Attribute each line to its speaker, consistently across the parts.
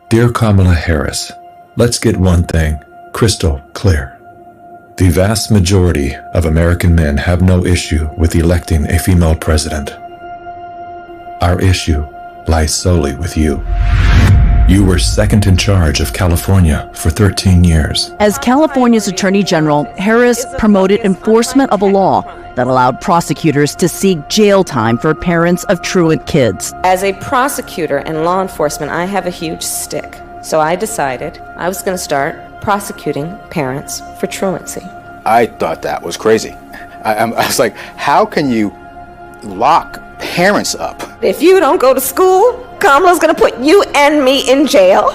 Speaker 1: Dear Kamala Harris, let's get one thing crystal clear. The vast majority of American men have no issue with electing a female president. Our issue lies solely with you. You were second in charge of California for 13 years.
Speaker 2: As California's Attorney General, Harris promoted enforcement of a law that allowed prosecutors to seek jail time for parents of truant kids.
Speaker 3: As a prosecutor and law enforcement, I have a huge stick. So I decided I was going to start prosecuting parents for truancy.
Speaker 4: I thought that was crazy. I was like, how can you lock parents up?
Speaker 3: If you don't go to school, Kamala's going to put you and me in jail.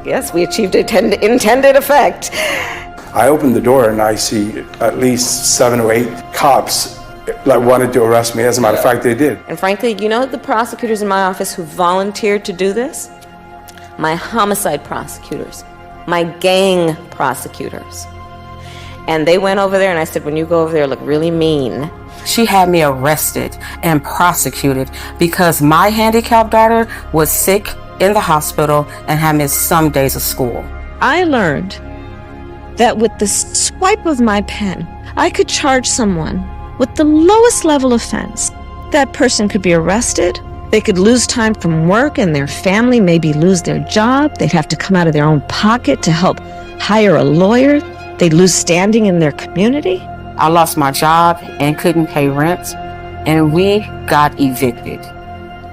Speaker 3: Yes, we achieved intended effect.
Speaker 5: I opened the door and I see at least 7 or 8 cops that wanted to arrest me. As a matter of fact, they did.
Speaker 3: And frankly, you know the prosecutors in my office who volunteered to do this? My homicide prosecutors, my gang prosecutors. And they went over there and I said, when you go over there, look really mean.
Speaker 6: She had me arrested and prosecuted because my handicapped daughter was sick in the hospital and had missed some days of school.
Speaker 7: I learned that with the swipe of my pen, I could charge someone with the lowest level offense. That person could be arrested, they could lose time from work, and their family maybe lose their job. They'd have to come out of their own pocket to help hire a lawyer. They'd lose standing in their community.
Speaker 6: I lost my job and couldn't pay rent, and we got evicted.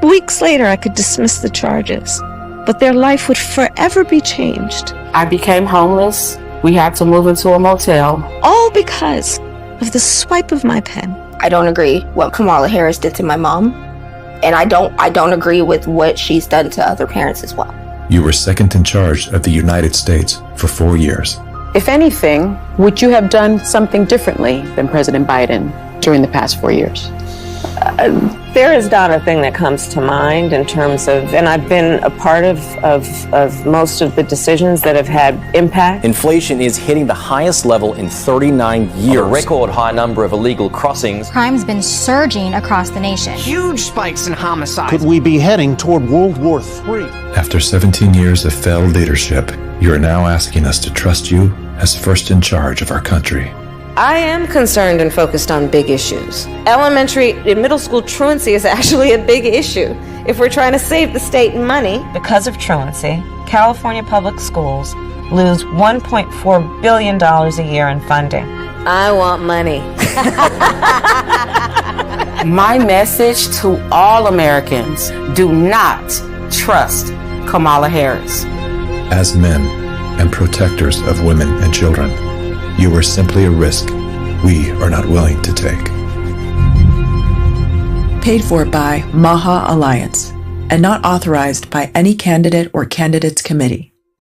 Speaker 7: Weeks later, I could dismiss the charges, but their life would forever be changed.
Speaker 6: I became homeless. We had to move into a motel.
Speaker 7: All because of the swipe of my pen.
Speaker 8: I don't agree what Kamala Harris did to my mom, and I don't agree with what she's done to other parents as well.
Speaker 1: You were second in charge of the United States for 4 years.
Speaker 9: If anything, would you have done something differently than President Biden during the past 4 years?
Speaker 3: There is not a thing that comes to mind in terms of, and I've been a part of most of the decisions that have had impact.
Speaker 10: Inflation is hitting the highest level in 39 years. A record high number of illegal crossings.
Speaker 11: Crime's been surging across the nation.
Speaker 12: Huge spikes in homicides.
Speaker 13: Could we be heading toward World War III?
Speaker 1: After 17 years of failed leadership, you are now asking us to trust you as first in charge of our country.
Speaker 3: I am concerned and focused on big issues. Elementary and middle school truancy is actually a big issue. If we're trying to save the state money. Because of truancy, California public schools lose $1.4 billion a year in funding. I want money.
Speaker 6: My message to all Americans: do not trust Kamala Harris.
Speaker 1: As men and protectors of women and children, you are simply a risk we are not willing to take.
Speaker 14: Paid for by Maha Alliance and not authorized by any candidate or candidates committee.